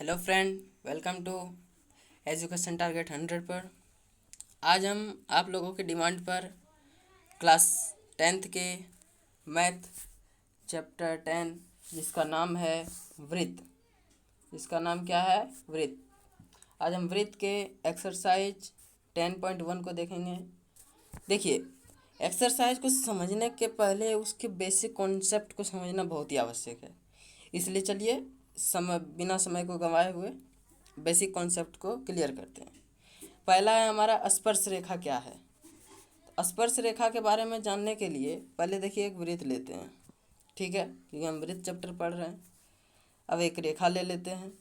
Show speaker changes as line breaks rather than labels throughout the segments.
Hello friend, welcome to education target 100 पर। आज हम आप लोगों की डिमांड पर क्लास 10th के मैथ चैप्टर 10 जिसका नाम है वृत्त, इसका नाम क्या है? वृत्त। आज हम वृत्त के एक्सरसाइज 10.1 को देखेंगे। देखिए, एक्सरसाइज को समझने के पहले उसके बेसिक कॉन्सेप्ट को समझना बहुत ही आवश्यक है। इसलिए चलिए बिना समय को गंवाए हुए बेसिक कॉन्सेप्ट को क्लियर करते हैं। पहला है हमारा स्पर्श रेखा क्या है। तो स्पर्श रेखा के बारे में जानने के लिए पहले देखिए एक वृत्त लेते हैं, ठीक है, क्योंकि हम वृत्त चैप्टर पढ़ रहे हैं। अब एक रेखा ले लेते हैं,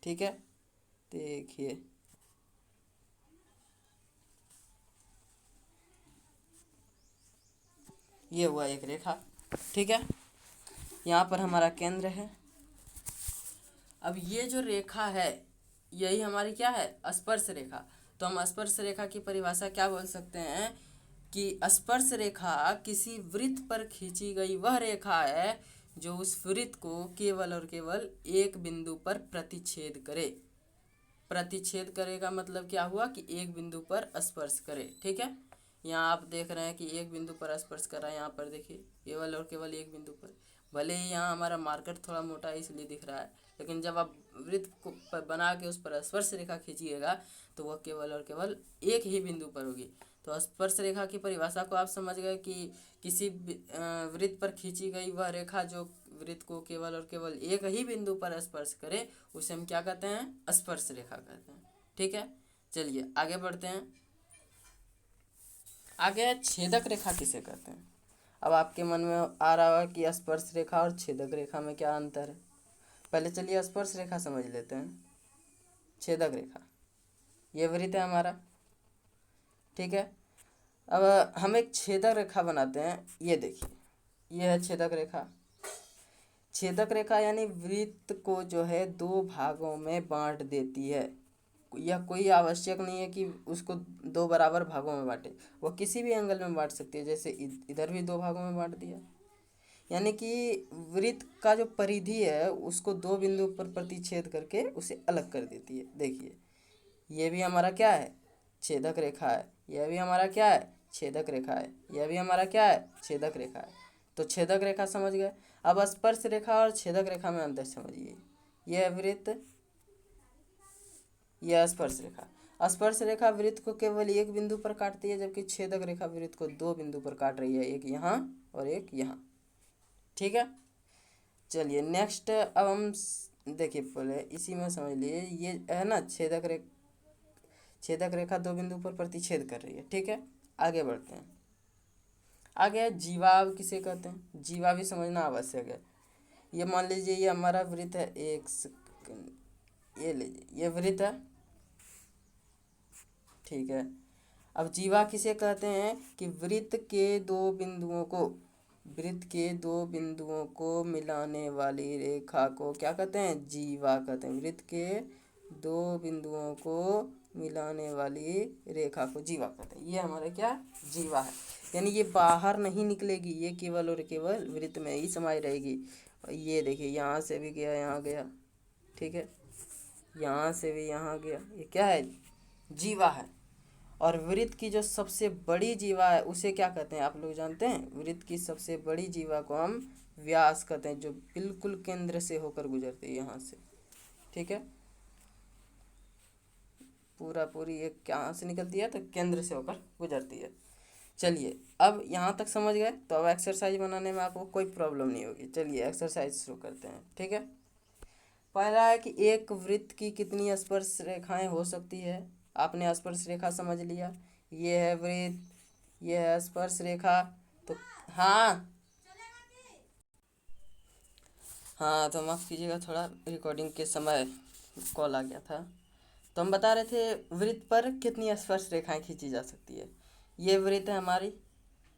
ठीक है। देखिए, ये हुआ एक रेखा, ठीक है। यहाँ पर हमारा केंद्र है। अब ये जो रेखा है यही हमारी क्या है? स्पर्श रेखा। तो हम स्पर्श रेखा की परिभाषा क्या बोल सकते हैं कि स्पर्श रेखा किसी वृत्त पर खींची गई वह रेखा है जो उस वृत्त को केवल और केवल एक बिंदु पर प्रतिच्छेद करे। प्रतिच्छेद करे का मतलब क्या हुआ कि एक बिंदु पर स्पर्श करे, ठीक है। यहाँ आप देख रहे हैं कि एक बिंदु पर स्पर्श कर रहा है। यहाँ पर देखिए केवल और केवल एक बिंदु पर। भले ही यहाँ हमारा मार्कर थोड़ा मोटा है इसलिए दिख रहा है, लेकिन जब आप वृत्त को बना के उस पर स्पर्श रेखा खींचिएगा तो वह केवल और केवल एक ही बिंदु पर होगी। तो स्पर्श रेखा की परिभाषा को आप समझ गए कि किसी वृत्त पर खींची गई वह रेखा जो वृत्त को केवल और केवल एक ही बिंदु पर स्पर्श करे उसे हम क्या कहते हैं? स्पर्श रेखा कहते हैं, ठीक है। चलिए आगे बढ़ते हैं। आगे छेदक रेखा किसे कहते हैं? अब आपके मन में आ रहा होगा कि स्पर्श रेखा और छेदक रेखा में क्या अंतर है। पहले चलिए स्पर्श रेखा समझ लेते हैं। छेदक रेखा, ये वृत्त है हमारा, ठीक है। अब हम एक छेदक रेखा बनाते हैं। ये देखिए, ये है छेदक रेखा। छेदक रेखा यानी वृत्त को जो है दो भागों में बांट देती है। यह कोई आवश्यक नहीं है कि उसको दो बराबर भागों में बांटे, वह किसी भी एंगल में बांट सकती है। जैसे इधर भी दो भागों में बांट दिया, यानी कि वृत्त का जो परिधि है उसको दो बिंदु पर प्रतिच्छेद करके उसे अलग कर देती है। देखिए, ये भी हमारा क्या है? छेदक रेखा है। यह भी हमारा क्या है? छेदक रेखा है। यह भी हमारा क्या है? छेदक रेखा है। तो छेदक रेखा समझ गए। अब स्पर्श रेखा और छेदक रेखा में अंतर समझिए। यह वृत्त, यह स्पर्श रेखा। स्पर्श रेखा वृत्त को केवल एक बिंदु पर काटती है, जबकि छेदक रेखा वृत्त को दो बिंदु पर काट रही है, एक यहाँ और एक यहाँ, ठीक है। चलिए नेक्स्ट, अब हम देखिए पहले इसी में समझ लिए। ये है ना छेदक रेखा दो बिंदु पर प्रतिच्छेद कर रही है, ठीक है। आगे बढ़ते हैं। आगे जीवा किसे कहते हैं? जीवा भी समझना आवश्यक है। ये मान लीजिए ये हमारा वृत्त है, एक सेकंड, ये लीजिए ये वृत्त है, ठीक है। अब जीवा किसे कहते हैं कि वृत्त के दो बिंदुओं को मिलाने वाली रेखा को क्या कहते हैं? जीवा कहते हैं। वृत्त के दो बिंदुओं को मिलाने वाली रेखा को जीवा कहते हैं। ये हमारा क्या? जीवा है। यानी ये बाहर नहीं निकलेगी, ये केवल और केवल वृत्त में ही समाई रहेगी। और ये देखिए यहाँ से भी गया, यहाँ गया, ठीक है, यहाँ से भी यहाँ गया। ये क्या है? जीवा है। और वृत्त की जो सबसे बड़ी जीवा है उसे क्या कहते हैं? आप लोग जानते हैं? वृत्त की सबसे बड़ी जीवा को हम व्यास कहते हैं, जो बिल्कुल केंद्र से होकर गुजरती है, यहाँ से, ठीक है। पूरी एक कहाँ से निकलती है? तो केंद्र से होकर गुजरती है। चलिए अब यहाँ तक समझ गए, तो अब एक्सरसाइज बनाने में आपको कोई प्रॉब्लम नहीं होगी। चलिए एक्सरसाइज शुरू करते हैं, ठीक है। पहला है कि एक वृत्त की कितनी स्पर्श रेखाएं हो सकती है। आपने स्पर्श रेखा समझ लिया, ये है वृत्त, ये है स्पर्श रेखा। तो हाँ, हाँ तो माफ़ कीजिएगा, थोड़ा रिकॉर्डिंग के समय कॉल आ गया था। तो हम बता रहे थे वृत्त पर कितनी स्पर्श रेखाएं खींची जा सकती है। ये वृत्त है हमारी।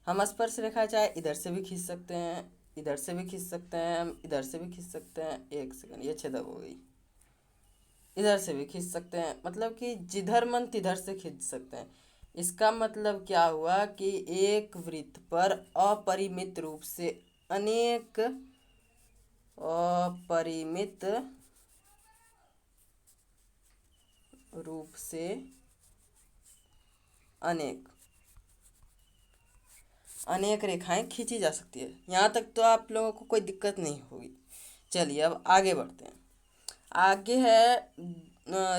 हम स्पर्श रेखा चाहे इधर से भी खींच सकते हैं, इधर से भी खींच सकते हैं, हम इधर से भी खींच सकते हैं। एक सेकंड, ये छेदक हो गई। इधर से भी खींच सकते हैं, मतलब कि जिधर मन तिधर से खींच सकते हैं। इसका मतलब क्या हुआ कि एक वृत्त पर अपरिमित रूप से अनेक अपरिमित रूप से अनेक अनेक रेखाएं खींची जा सकती है। यहाँ तक तो आप लोगों को कोई दिक्कत नहीं होगी। चलिए अब आगे बढ़ते हैं। आगे है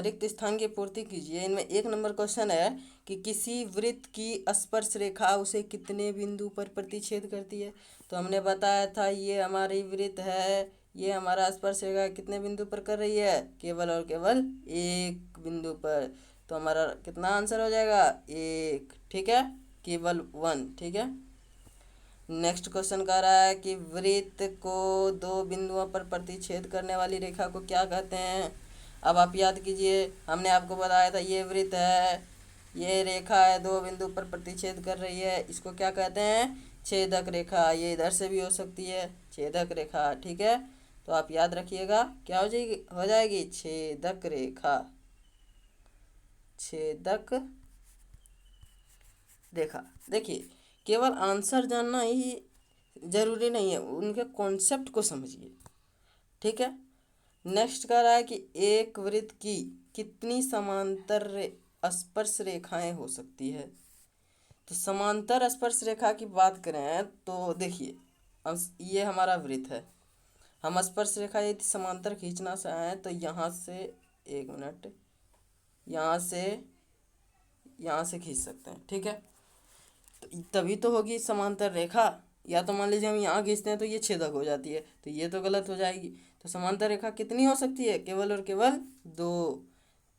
रिक्त स्थान की पूर्ति कीजिए। इनमें 1 नंबर क्वेश्चन है कि किसी वृत्त की स्पर्श रेखा उसे कितने बिंदु पर प्रतिच्छेद करती है। तो हमने बताया था ये हमारी वृत्त है, ये हमारा स्पर्श रेखा कितने बिंदु पर कर रही है, केवल और केवल एक बिंदु पर। तो हमारा कितना आंसर हो जाएगा, 1। ठीक है, केवल 1। ठीक है। नेक्स्ट क्वेश्चन कह रहा है कि वृत्त को 2 बिंदुओं पर प्रतिच्छेद करने वाली रेखा को क्या कहते हैं। अब आप याद कीजिए, हमने आपको बताया था ये वृत्त है, ये रेखा है, 2 बिंदु पर प्रतिच्छेद कर रही है, इसको क्या कहते हैं, छेदक रेखा। ये इधर से भी हो सकती है, छेदक रेखा। ठीक है, तो आप याद रखिएगा क्या हो जाएगी, छेदक रेखा, छेदक रेखा। देखिए, केवल आंसर जानना ही जरूरी नहीं है, उनके कॉन्सेप्ट को समझिए। ठीक है। नेक्स्ट कह रहा है कि एक वृत्त की कितनी समांतर स्पर्श रेखाएं हो सकती है। तो समांतर स्पर्श रेखा की बात करें तो देखिए, अब ये हमारा वृत्त है, हम स्पर्श रेखा यदि समांतर खींचना चाहें तो यहाँ से, 1 मिनट, यहाँ से खींच सकते हैं। ठीक है, तभी तो होगी समांतर रेखा। या तो मान लीजिए हम यहाँ खींचते हैं तो ये छेदक हो जाती है, तो ये तो गलत हो जाएगी। तो समांतर रेखा कितनी हो सकती है, केवल और केवल 2।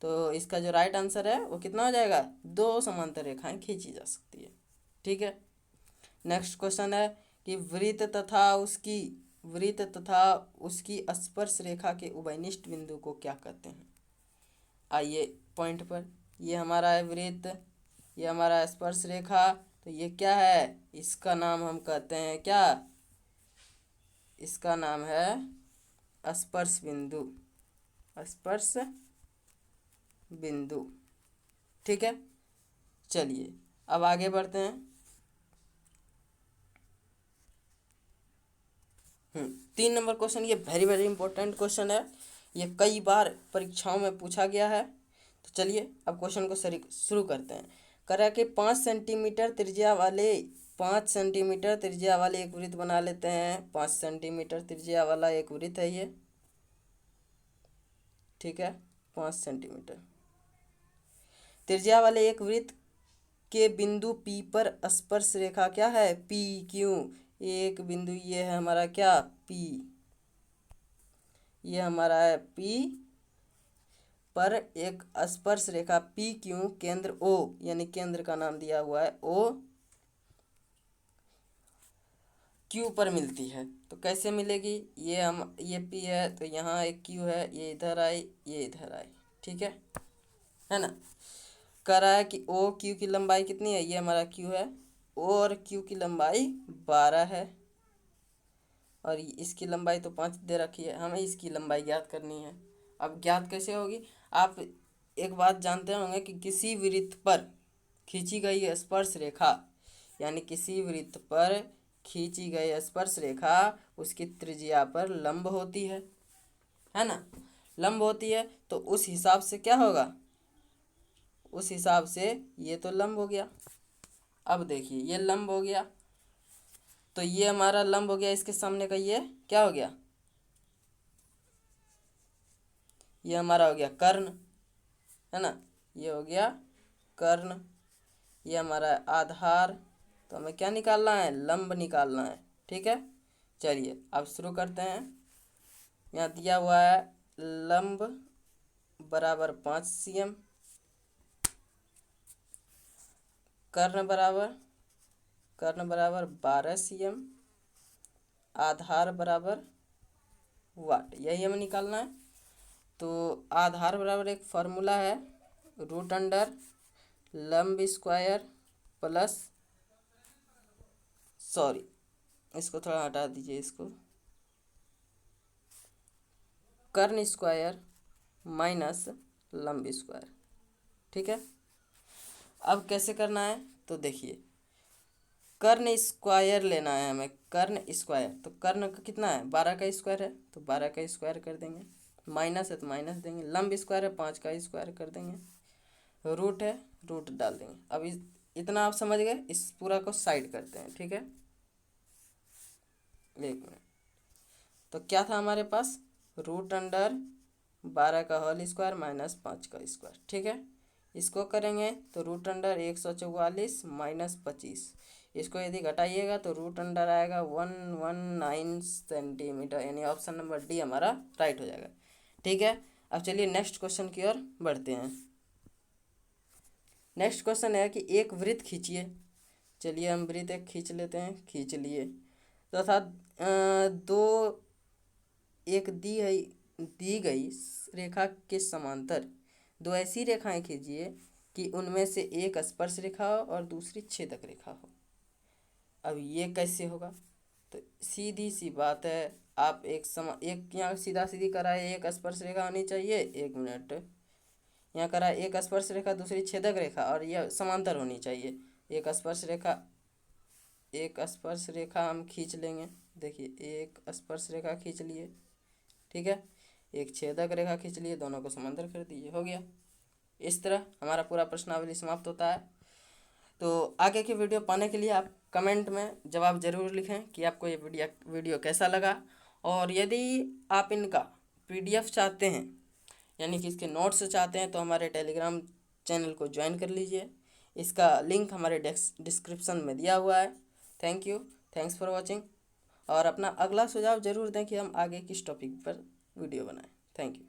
तो इसका जो राइट आंसर है वो कितना हो जाएगा, 2 समांतर रेखाएं खींची जा सकती है। ठीक है। नेक्स्ट क्वेश्चन है कि वृत्त तथा उसकी स्पर्श रेखा के उभयनिष्ठ बिंदु को क्या कहते हैं। आइए पॉइंट पर, ये हमारा है वृत्त, ये हमारा स्पर्श रेखा, तो ये क्या है, इसका नाम हम कहते हैं क्या, इसका नाम है स्पर्श बिंदु, स्पर्श बिंदु। ठीक है। चलिए अब आगे बढ़ते हैं। 3 नंबर क्वेश्चन, ये वेरी वेरी इंपॉर्टेंट क्वेश्चन है, ये कई बार परीक्षाओं में पूछा गया है। तो चलिए अब क्वेश्चन को शुरू करते हैं। करा के 5 सेंटीमीटर त्रिज्या वाले 5 सेंटीमीटर त्रिज्या वाले एक वृत्त बना लेते हैं। 5 सेंटीमीटर त्रिज्या वाला एक वृत्त है ये। ठीक है, 5 सेंटीमीटर त्रिज्या वाले एक वृत्त के बिंदु P पर स्पर्श रेखा क्या है, P क्यों, एक बिंदु ये है हमारा क्या, P, ये हमारा है P पर एक स्पर्श रेखा P क्यों केंद्र O, यानी केंद्र का नाम दिया हुआ है O, Q पर मिलती है। तो कैसे मिलेगी, ये P है तो यहाँ एक Q है, ये इधर आई, ये इधर आई। ठीक है ना। कह रहा है कि O Q की लंबाई कितनी है, ये हमारा Q है, O और Q की लंबाई 12 है, और इसकी लंबाई तो 5 दे रखी है, हमें इसकी लंबाई ज्ञात करनी है। अब ज्ञात कैसे होगी, आप एक बात जानते होंगे कि किसी वृत्त पर खींची गई स्पर्श रेखा, यानी किसी वृत्त पर खींची गई स्पर्श रेखा उसकी त्रिज्या पर लंब होती है ना, लंब होती है। तो उस हिसाब से क्या होगा, उस हिसाब से ये तो लंब हो गया। अब देखिए ये लंब हो गया, तो ये हमारा लंब हो गया, इसके सामने का ये क्या हो गया, ये हमारा हो गया कर्ण, है ना, ये हो गया कर्ण, ये हमारा आधार। तो हमें क्या निकालना है, लंब निकालना है। ठीक है। चलिए अब शुरू करते हैं। यहाँ दिया हुआ है लंब बराबर 5 cm, कर्ण बराबर 12 cm, आधार बराबर वाट, यही हमें निकालना है। तो आधार बराबर एक फार्मूला है, रूट अंडर लंब स्क्वायर प्लस, सॉरी इसको थोड़ा हटा दीजिए, इसको कर्ण स्क्वायर माइनस लंब स्क्वायर। ठीक है। अब कैसे करना है, तो देखिए कर्ण स्क्वायर लेना है हमें, कर्ण स्क्वायर। तो कर्ण का कितना है, 12 का स्क्वायर है, तो 12 का स्क्वायर कर देंगे। माइनस है तो माइनस देंगे। लंब स्क्वायर है, 5 का स्क्वायर कर देंगे। रूट है, रूट डाल देंगे। अब इतना आप समझ गए, इस पूरा को साइड करते हैं, ठीक है। एक मिनट, तो क्या था हमारे पास, रूट अंडर 12 का होल स्क्वायर माइनस 5 का स्क्वायर, ठीक है। इसको करेंगे तो रूट अंडर 144 माइनस 25, इसको यदि घटाइएगा तो रूट अंडर आएगा 119 सेंटीमीटर, यानी ऑप्शन नंबर डी हमारा राइट हो जाएगा, ठीक है। अब चलिए नेक्स्ट क्वेश्चन की ओर बढ़ते हैं। नेक्स्ट क्वेश्चन है कि एक वृत्त खींचिए। चलिए हम वृत्त एक खींच लेते हैं, खींच लिए। तो अर्थात दो एक दी गई रेखा के समांतर दो ऐसी रेखाएं खींचिए कि उनमें से एक स्पर्श रेखा हो और दूसरी छेदक रेखा हो। अब ये कैसे होगा, तो सीधी सी बात है, आप एक यहाँ सीधा सीधी कराए, एक स्पर्श रेखा होनी चाहिए, एक मिनट, यहाँ कराए एक स्पर्श रेखा दूसरी छेदक रेखा, और यह समांतर होनी चाहिए। एक स्पर्श रेखा हम खींच लेंगे, देखिए एक स्पर्श रेखा खींच लिए, ठीक है। एक छेदक रेखा खींच लिए, दोनों को समांतर कर दीजिए, हो गया। इस तरह हमारा पूरा प्रश्नावली समाप्त होता है। तो आगे की वीडियो पाने के लिए आप कमेंट में जवाब ज़रूर लिखें कि आपको ये वीडियो कैसा लगा। और यदि आप इनका PDF चाहते हैं, यानी कि इसके नोट्स चाहते हैं, तो हमारे टेलीग्राम चैनल को ज्वाइन कर लीजिए। इसका लिंक हमारे डिस्क्रिप्शन में दिया हुआ है। Thank you, thanks for watching. और अपना अगला सुझाव ज़रूर दें कि हम आगे किस टॉपिक पर वीडियो बनाएं। Thank you.